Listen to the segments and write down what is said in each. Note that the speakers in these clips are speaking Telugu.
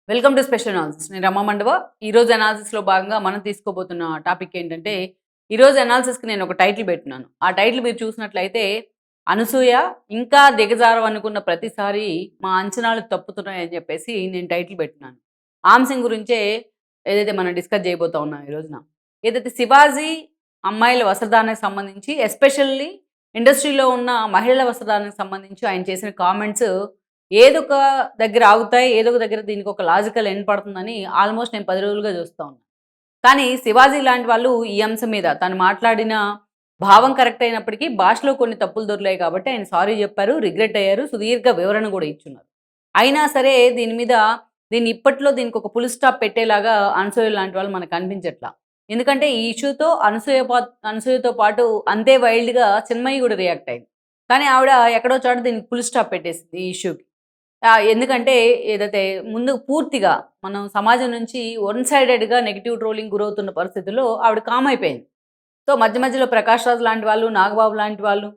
Welcome to special analysis. నేను రమ మండవ. ఈరోజు అనాలిసిస్లో భాగంగా మనం తీసుకోబోతున్న టాపిక్ ఏంటంటే, ఈరోజు అనాలిసిస్కి నేను ఒక టైటిల్ పెట్టినాను. ఆ టైటిల్ మీరు చూసినట్లయితే, అనసూయ ఇంకా దిగజారవనుకున్న ప్రతిసారి మా అంచనాలు తప్పుతున్నాయని చెప్పేసి నేను టైటిల్ పెట్టినాను. ఆ అంశం గురించే ఏదైతే మనం డిస్కస్ చేయబోతా ఉన్నాం ఈ రోజున. ఏదైతే శివాజీ అమ్మాయిల వస్త్రధారణకు సంబంధించి, ఎస్పెషల్లీ ఇండస్ట్రీలో ఉన్న మహిళల వస్త్రధారణకు సంబంధించి ఆయన చేసిన కామెంట్స్ ఏదొక దగ్గర ఆగుతాయి. ఏదో ఒక దగ్గర దీనికొక లాజికల్ ఎండ్ పడుతుందని ఆల్మోస్ట్ నేను 10 రోజులుగా చూస్తా ఉన్నా. కానీ శివాజీ లాంటి వాళ్ళు ఈ అంశం మీద తను మాట్లాడిన భావం కరెక్ట్ అయినప్పటికీ భాషలో కొన్ని తప్పులు దొర్లాయి కాబట్టి ఆయన సారీ చెప్పారు. రిగ్రెట్ అయ్యారు. సుదీర్ఘ వివరణ కూడా ఇచ్చున్నారు. అయినా సరే దీని మీద ఇప్పట్లో దీనికొక ఫుల్ స్టాప్ పెట్టేలాగా అనసూయ లాంటి వాళ్ళు మనకు కనిపించట్లా. ఎందుకంటే ఈ ఇష్యూతో అనసూయతో పాటు అంతే వైల్డ్‌గా చిన్మయి కూడా రియాక్ట్ అయింది. కానీ ఆవిడ ఎక్కడో చోట దీనికి ఫుల్ స్టాప్ పెట్టేసింది ఈ ఇష్యూకి. ఎందుకంటే ఏదైతే ముందు పూర్తిగా మనం సమాజం నుంచి వన్ సైడెడ్‌గా నెగెటివ్ ట్రోలింగ్ గురవుతున్న పరిస్థితుల్లో ఆవిడ కామ్ అయిపోయింది. సో, మధ్య మధ్యలో ప్రకాష్ రాజ్ లాంటి వాళ్ళు, నాగబాబు లాంటి వాళ్ళు,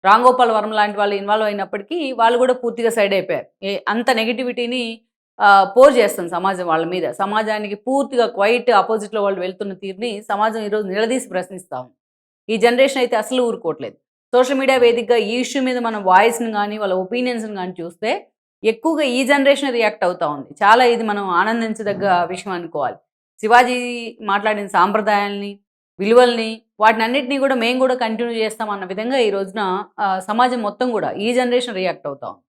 రామ్ గోపాల్ వర్మ లాంటి వాళ్ళు ఇన్వాల్వ్ అయినప్పటికీ వాళ్ళు కూడా పూర్తిగా సైడ్ అయిపోయారు. అంత నెగటివిటీని పోర్ చేస్తుంది సమాజం వాళ్ళ మీద. సమాజానికి పూర్తిగా క్వైట్ అపోజిట్‌లో వాళ్ళు వెళ్తున్న తీరుని సమాజం ఈరోజు నిలదీసి ప్రశ్నిస్తా ఉంది. ఈ జనరేషన్ అయితే అసలు ఊరుకోవట్లేదు. సోషల్ మీడియా వేదికగా ఈ ఇష్యూ మీద మనం వాయిస్‌ని గాని, వాళ్ళ ఒపీనియన్స్‌ని గాని చూస్తే ఎక్కువగా ఈ జనరేషన్ రియాక్ట్ అవుతా ఉంది. చాలా ఇది మనం ఆనందించదగ్గ విషయం అనుకోవాలి. శివాజీ మాట్లాడిన సాంప్రదాయాల్ని, విలువల్ని వాటినన్నిటిని కూడా మేము కూడా కంటిన్యూ చేస్తాం అన్న విధంగా ఈ రోజున సమాజం మొత్తం కూడా ఈ జనరేషన్ రియాక్ట్ అవుతా ఉంది.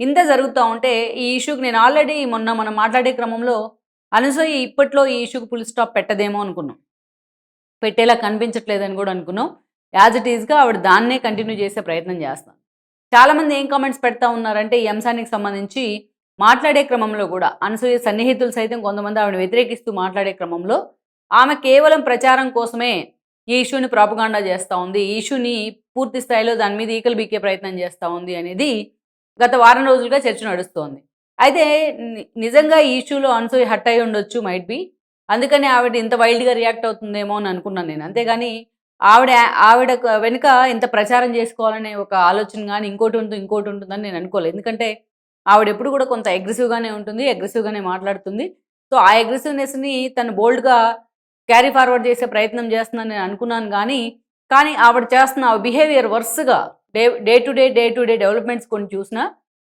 ఇంత జరుగుతా ఉంటే ఈ ఇష్యూకి నేను ఆల్రెడీ మొన్న మనం మాట్లాడే క్రమంలో అనసూయ ఇప్పట్లో ఈ ఇష్యూకి ఫుల్ స్టాప్ పెట్టదేమో అనుకున్నాం. పెట్టేలా కనిపించట్లేదని కూడా అనుకున్నాం. యాజ్ ఇట్ ఈస్‌గా ఆవిడ దాన్నే కంటిన్యూ చేసే ప్రయత్నం చేస్తాం. చాలామంది ఏం కామెంట్స్ పెడతా ఉన్నారంటే ఈ అంశానికి సంబంధించి మాట్లాడే క్రమంలో కూడా అనసూయ సన్నిహితులు సైతం కొంతమంది ఆవిడ వ్యతిరేకిస్తూ మాట్లాడే క్రమంలో ఆమె కేవలం ప్రచారం కోసమే ఈ ఇష్యూని ప్రాపగాండా చేస్తూ ఉంది. ఈ ఇష్యూని పూర్తి స్థాయిలో దాని మీద ఈకలు బీకే ప్రయత్నం చేస్తూ ఉంది అనేది గత వారం రోజులుగా చర్చ నడుస్తోంది. అయితే నిజంగా ఈ ఇష్యూలో అనసూయ హర్ట్ అయి ఉండొచ్చు మైట్ బి. అందుకని ఆవిడ ఇంత వైల్డ్‌గా రియాక్ట్ అవుతుందేమో అని అనుకున్నాను నేను. అంతేగాని ఆవిడ ఆవిడ వెనుక ఇంత ప్రచారం చేసుకోవాలనే ఒక ఆలోచన గాని ఇంకోటి ఉంటుందని నేను అనుకోలేదు. ఎందుకంటే ఆవిడెప్పుడు కూడా కొంత అగ్రెసివ్‌గానే ఉంటుంది. అగ్రెసివ్‌గానే మాట్లాడుతుంది. సో, ఆ అగ్రెసివ్‌నెస్‌ని తను బోల్డ్‌గా క్యారీ ఫార్వర్డ్ చేసే ప్రయత్నం చేస్తుందని నేను అనుకున్నాను గానీ, కానీ ఆవిడ చేస్తున్న బిహేవియర్ వరుసగా డే టు డే డెవలప్‌మెంట్స్ కొన్ని చూసినా,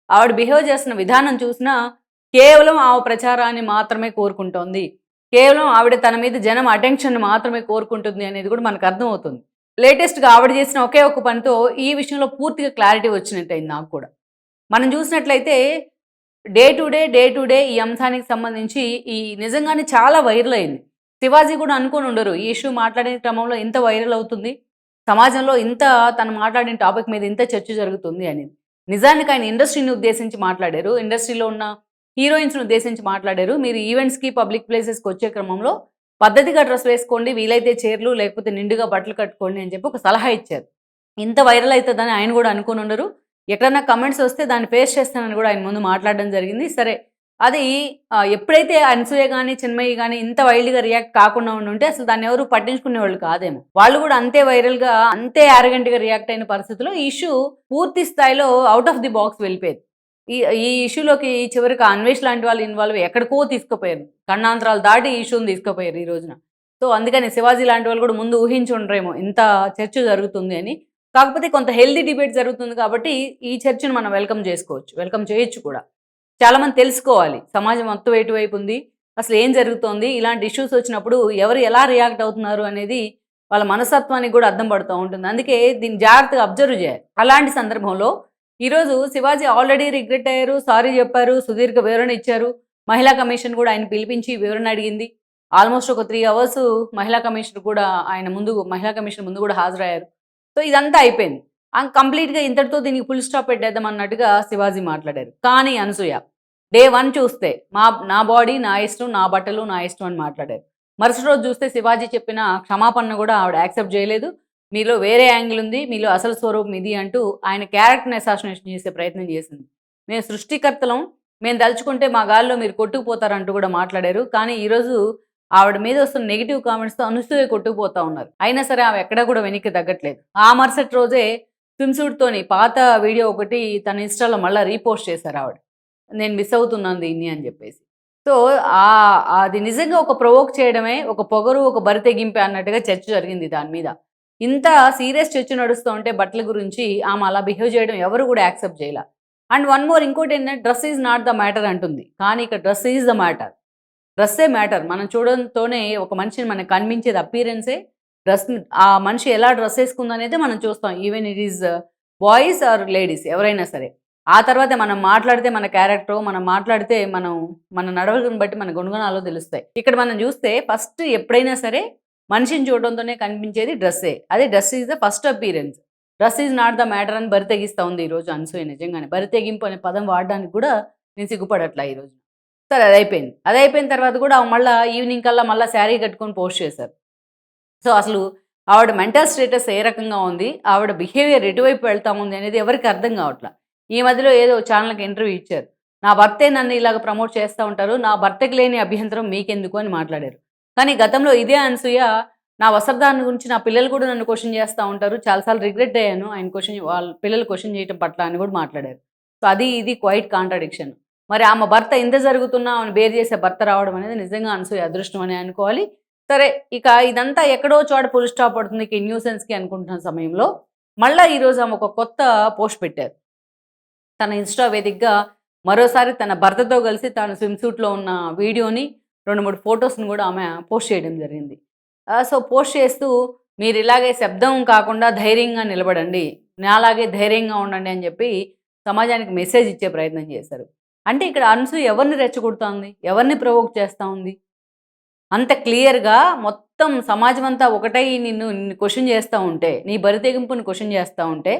ఆవిడ బిహేవ్ చేస్తున్న విధానం చూసినా కేవలం ఆమె ప్రచారాన్ని మాత్రమే కోరుకుంటోంది. కేవలం ఆవిడ తన మీద జనం అటెన్షన్ మాత్రమే కోరుకుంటుంది అనేది కూడా మనకు అర్థమవుతుంది. లేటెస్ట్‌గా ఆవిడ చేసిన ఒకే ఒక్క పనితో ఈ విషయంలో పూర్తిగా క్లారిటీ వచ్చినట్టయింది నాకు కూడా. మనం చూసినట్లయితే డే టు డే ఈ అంశానికి సంబంధించి నిజంగానే చాలా వైరల్ అయింది. శివాజీ కూడా అనుకోని ఉండరు. ఈ ఇష్యూ మాట్లాడే క్రమంలో ఇంత వైరల్ అవుతుంది. సమాజంలో ఇంత తను మాట్లాడిన టాపిక్ మీద ఇంత చర్చ జరుగుతుంది అనేది. నిజానికి ఆయన ఇండస్ట్రీని ఉద్దేశించి మాట్లాడారు. ఇండస్ట్రీలో ఉన్న హీరోయిన్స్‌ని ఉద్దేశించి మాట్లాడారు. మీరు ఈవెంట్స్‌కి, పబ్లిక్ ప్లేసెస్‌కి వచ్చే క్రమంలో పద్ధతిగా డ్రెస్ వేసుకోండి. వీలైతే చీరలు లేకపోతే నిండుగా బట్టలు కట్టుకోండి అని చెప్పి ఒక సలహా ఇచ్చారు. ఇంత వైరల్ అయితదని ఆయన కూడా అనుకోని ఉండరు. ఎక్కడన్నా కమెంట్స్ వస్తే దాన్ని ఫేస్ చేస్తానని కూడా ఆయన ముందు మాట్లాడడం జరిగింది. సరే అది ఎప్పుడైతే అనసూయ గాని, చిన్మయి గాని ఇంత వైల్డ్‌గా రియాక్ట్ కాకుండా ఉండుంటే అసలు దాన్ని ఎవరు పట్టించుకునేవాళ్ళు కాదేమో. వాళ్ళు కూడా అంతే వైరల్‌గా, అంతే యారగెంట్‌గా రియాక్ట్ అయిన పరిస్థితిలో ఈ ఇష్యూ పూర్తి స్థాయిలో ఔట్ ఆఫ్ ది బాక్స్ వెళ్ళిపోయేది. ఈ ఈ ఇష్యూలోకి చివరికి అన్వేష్ లాంటి వాళ్ళు ఇన్వాల్వ్ ఎక్కడికో తీసుకుపోయారు. ఖండాంతరాలు దాటి ఈ ఇష్యూని తీసుకుపోయారు ఈ రోజున. సో, అందుకని శివాజీ లాంటి వాళ్ళు కూడా ముందు ఊహించి ఉండరేమో ఇంత చర్చ జరుగుతుంది అని. కాకపోతే కొంత హెల్తీ డిబేట్ జరుగుతుంది కాబట్టి ఈ చర్చను మనం వెల్కమ్ చేసుకోవచ్చు. వెల్కమ్ చేయొచ్చు కూడా. చాలామంది తెలుసుకోవాలి. సమాజం మొత్తం ఎటువైపు ఉంది? అసలు ఏం జరుగుతోంది? ఇలాంటి ఇష్యూస్ వచ్చినప్పుడు ఎవరు ఎలా రియాక్ట్ అవుతున్నారు అనేది వాళ్ళ మనస్తత్వానికి కూడా అద్దం పడుతూ ఉంటుంది. అందుకే దీన్ని జాగ్రత్తగా అబ్జర్వ్ చేయాలి. అలాంటి సందర్భంలో ఈరోజు శివాజీ ఆల్రెడీ రిగ్రెట్ అయ్యారు. సారీ చెప్పారు. సుదీర్ఘ వివరణ ఇచ్చారు. మహిళా కమిషన్ కూడా ఆయన పిలిపించి వివరణ అడిగింది. ఆల్మోస్ట్ ఒక 3 అవర్స్ మహిళా కమిషన్ కూడా మహిళా కమిషన్ ముందు కూడా హాజరయ్యారు. సో, ఇదంతా అయిపోయింది. కంప్లీట్‌గా ఇంతటితో దీనికి ఫుల్ స్టాప్ పెట్టేద్దాం అన్నట్టుగా శివాజీ మాట్లాడారు. కానీ అనసూయ డే 1 చూస్తే నా బాడీ నా ఇష్టం, నా బట్టలు నా ఇష్టం అని మాట్లాడారు. మరుసటి రోజు చూస్తే శివాజీ చెప్పిన క్షమాపణను కూడా ఆవిడ యాక్సెప్ట్ చేయలేదు. మీలో వేరే యాంగిల్ ఉంది. మీలో అసలు స్వరూపం ఇది అంటూ ఆయన క్యారెక్టర్‌ని అసాసినేషన్ చేసే ప్రయత్నం చేసింది. మేము సృష్టికర్తలం. మేము దలుచుకుంటే మా గాలిలో మీరు కొట్టుకుపోతారంటూ కూడా మాట్లాడారు. కానీ ఈరోజు ఆవిడ మీద వస్తున్న నెగెటివ్ కామెంట్స్‌తో అనసూయ కొట్టుకుపోతా ఉన్నారు. అయినా సరే ఆమె ఎక్కడా కూడా వెనక్కి తగ్గట్లేదు. ఆ మరుసటి రోజే స్విమ్‌సూట్‌తోని పాత వీడియో ఒకటి తన ఇన్‌స్టాలో మళ్ళా రీపోస్ట్ చేశారు ఆవిడ. నేను మిస్ అవుతున్నాను దీన్ని అని చెప్పేసి. సో, అది నిజంగా ఒక ప్రొవోక్ చేయడమే, ఒక పొగరు, ఒక బరి తెగింపే అన్నట్టుగా చర్చ జరిగింది దాని మీద. ఇంత సీరియస్ చర్చ నడుస్తూ ఉంటే బట్టల గురించి ఆమె అలా బిహేవ్ చేయడం ఎవరు కూడా యాక్సెప్ట్ చేయల. అండ్ వన్ మోర్ ఇంకోటేంటంటే dress is not the matter అంటుంది. కానీ ఇక్కడ డ్రెస్ ఈజ్ ద మ్యాటర్. డ్రెస్సే మ్యాటర్. మనం చూడడంతోనే ఒక మనిషిని మనకు కనిపించేది అపియరెన్సే. డ్రెస్ ఆ మనిషి ఎలా డ్రెస్ ఏసుకుందనేదే మనం చూస్తాం. Even it is boys or ladies ఎవరైనా సరే. ఆ తర్వాతే మనం మాట్లాడితే మన క్యారెక్టరో, మనం మాట్లాడితే మన నడవడికను బట్టి మన గుణగణాలో తెలుస్తాయి. ఇక్కడ మనం చూస్తే ఫస్ట్ ఎప్పుడైనా సరే మనిషిని చూడడంతోనే కనిపించేది డ్రెస్సే. అదే dress is the first appearance. Dress is not the matter అని బరి తెగిస్తా ఉంది ఈరోజు అనసూయ నిజంగానే. బరి తెగింపు అనే పదం వాడడానికి కూడా నేను సిగ్గుపడట్లా ఈరోజు. సరే అదయిపోయింది. అదయిపోయిన తర్వాత కూడా మళ్ళా ఈవినింగ్ కల్లా మళ్ళా శారీ కట్టుకొని పోస్ట్ చేశారు. సో, అసలు ఆవిడ మెంటల్ స్టేటస్ ఏ రకంగా ఉంది? ఆవిడ బిహేవియర్ ఎటువైపు వెళ్తా ఉంది అనేది ఎవరికీ అర్థం కావట్ల. ఈ మధ్యలో ఏదో ఛానెల్‌కి ఇంటర్వ్యూ ఇచ్చారు. నా భర్తే నన్ను ఇలాగ ప్రమోట్ చేస్తా ఉంటారు. నా భర్తకి లేని అభ్యంతరం మీకెందుకు అని మాట్లాడారు. కానీ గతంలో ఇదే అనసూయ నా వస్త్రధారణ గురించి నా పిల్లలు కూడా నన్ను క్వెషన్ చేస్తా ఉంటారు. చాలా సార్లు రిగ్రెట్ అయ్యాను. వాళ్ళ పిల్లలు క్వెషన్ చేయటం పట్ల అని కూడా మాట్లాడారు. సో, అది ఇది క్వైట్ కాంట్రాడిక్షన్. మరి ఆమె భర్త ఇంత జరుగుతున్నా ఆమెను బేర్ చేసే భర్త రావడం అనేది నిజంగా అనసూయ అదృష్టం అనే అనుకోవాలి. సరే ఇక ఇదంతా ఎక్కడో చోట ఫుల్ స్టాప్ పడుతుంది ఇక న్యూసెన్స్‌కి అనుకుంటున్న సమయంలో మళ్ళా ఈరోజు ఆమె ఒక కొత్త పోస్ట్ పెట్టారు. తన ఇన్‌స్టా వేదికగా మరోసారి తన భర్తతో కలిసి తాను స్విమ్ సూట్‌లో ఉన్న వీడియోని 2, 3 ఫోటోస్‌ని కూడా ఆమె పోస్ట్ చేయడం జరిగింది. సో, పోస్ట్ చేస్తూ మీరిలాగే శబ్దం కాకుండా ధైర్యంగా నిలబడండి. నాలాగే ధైర్యంగా ఉండండి అని చెప్పి సమాజానికి మెసేజ్ ఇచ్చే ప్రయత్నం చేశారు. అంటే ఇక్కడ అనసూయ ఎవరిని రెచ్చగొడుతోంది? ఎవరిని ప్రొవోక్ చేస్తా ఉంది? అంత క్లియర్‌గా మొత్తం సమాజమంతా ఒకటై నిన్ను క్వెషన్ చేస్తా ఉంటే, నీ బరితెగింపుని క్వెషన్ చేస్తా ఉంటే,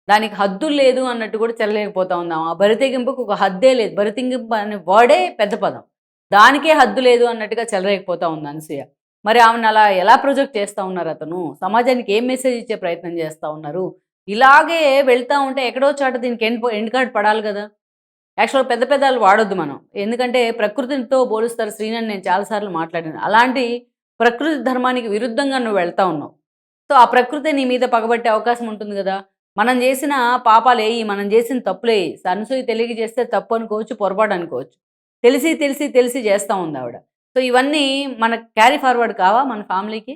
దానికి హద్దులు లేదు అన్నట్టు కూడా చెల్లలేకపోతా ఉన్నాం. ఆ బరితెగింపుకు ఒక హద్దే లేదు. బరితెగింపు అనే వర్డే పెద్ద పదం. దానికే హద్దు లేదు అన్నట్టుగా చెలరేగిపోతా ఉంది అనసూయ. మరి ఆమెను అలా ఎలా ప్రొజెక్ట్ చేస్తా ఉన్నారు అతను? సమాజానికి ఏం మెసేజ్ ఇచ్చే ప్రయత్నం చేస్తా ఉన్నారు? ఇలాగే వెళ్తా ఉంటే ఎక్కడో చోట దీనికి ఎండ్ కార్డ్ పడాలి గదా! యాక్చువల్‌గా పెద్ద పెదాలు వాడొద్దు మనం. ఎందుకంటే ప్రకృతితో పోలుస్తారు శ్రీనని నేను చాలా సార్లు మాట్లాడాను. అలాంటి ప్రకృతి ధర్మానికి విరుద్ధంగా నువ్వు వెళ్తా ఉన్నావు. సో, ఆ ప్రకృతే నీ మీద పగబట్టే అవకాశం ఉంటుంది గదా! మనం చేసిన పాపాలేయి, మనం చేసిన తప్పులేయి. అనసూయ తెలియక చేస్తే తప్పు అనుకోవచ్చు, పొరపాటు అనుకోవచ్చు. తెలిసి చేస్తా ఉందావిడ. సో, ఇవన్నీ మనకు క్యారీ ఫార్వర్డ్ కావా మన ఫ్యామిలీకి?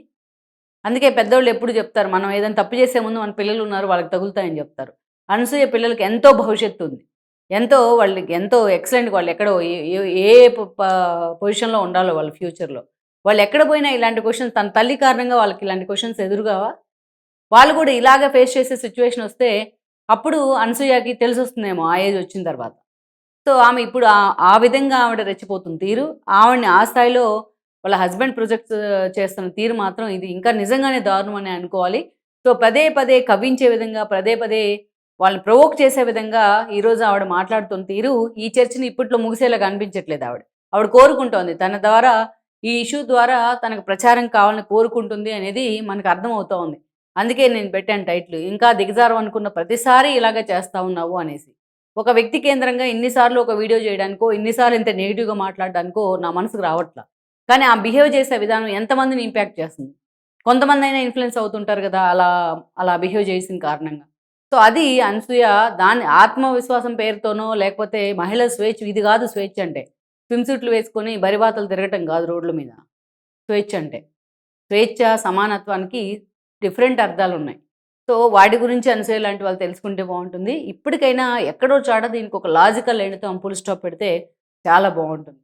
అందుకే పెద్దోళ్ళు ఎప్పుడు చెప్తారు, మనం ఏదైనా తప్పు చేసే ముందు మన పిల్లలున్నారు వాళ్ళకి తగులుతాయని చెప్తారు. అనసూయ పిల్లలకి ఎంతో భవిష్యత్తు ఉంది. వాళ్ళకి ఎంతో ఎక్సలెంట్‌గా వాళ్ళెక్కడో ఏ ఏ ఏ పొ ప పొజిషన్‌లో ఉండాలో వాళ్ళు ఫ్యూచర్‌లో. వాళ్ళెక్కడ పోయినా ఇలాంటి క్వెషన్స్ తన తల్లి కారణంగా వాళ్ళకి ఇలాంటి క్వెషన్స్ ఎదురుగావా? వాళ్ళు కూడా ఇలాగే ఫేస్ చేసే సిట్యుయేషన్ వస్తే అప్పుడు అనసూయకి తెలిసొస్తుందేమో ఆ ఏజ్ వచ్చిన తర్వాత. సో, ఆమె ఇప్పుడు ఆ విధంగా ఆవిడ రెచ్చిపోతున్న తీరు, ఆవిడని ఆ స్థాయిలో వాళ్ళ హస్బెండ్ ప్రొజెక్ట్స్ చేస్తున్న తీరు మాత్రం ఇది ఇంకా నిజంగానే దారుణం అని అనుకోవాలి. సో, పదే పదే కవ్వించే విధంగా, పదే పదే వాళ్ళని ప్రొవోక్ చేసే విధంగా ఈరోజు ఆవిడ మాట్లాడుతున్న తీరు ఈ చర్చని ఇప్పట్లో ముగిసేలాగా అనిపించట్లేదు ఆవిడ. ఆవిడ కోరుకుంటోంది. తన ద్వారా ఈ ఇష్యూ ద్వారా తనకు ప్రచారం కావాలని కోరుకుంటుంది అనేది మనకు అర్థమవుతా ఉంది. అందుకే నేను పెట్టాను టైటిల్. ఇంకా దిగజారం అనుకున్న ప్రతిసారి ఇలాగే చేస్తా ఉన్నావు అనేసి. ఒక వ్యక్తి కేంద్రంగా ఇన్ని సార్లు ఒక వీడియో చేయడానికో, ఇన్ని సార్లు ఇంత నెగెటివ్‌గా మాట్లాడడానికో నా మనసుకు రావట్ల. కానీ ఆ బిహేవ్ చేసే విధానం ఎంతమందిని ఇంపాక్ట్ చేస్తుంది. కొంతమందైనా ఇన్‌ఫ్లుయెన్స్ అవుతుంటారు గదా! అలా బిహేవ్ చేసిన కారణంగా. సో, అది అనసూయ దాన్ని ఆత్మవిశ్వాసం పేరుతోనో, లేకపోతే మహిళల స్వేచ్ఛ ఇది గాదు స్వేచ్ఛ అంటే. స్విమ్ సూట్లు వేసుకొని బరిబాతలు తిరగటం గాదు రోడ్ల మీద స్వేచ్ఛ అంటే. స్వేచ్ఛ, సమానత్వానికి డిఫరెంట్ అర్థాలున్నాయి. సో, వాటి గురించి అనసూయ లాంటి వాళ్ళు తెలుసుకుంటే బావుంటుంది. ఇప్పటికైనా ఎక్కడో చాట దీనికొక లాజికల్ ఎండ్‌తో ఫుల్ స్టాప్ పెడితే చాలా బావుంటుంది.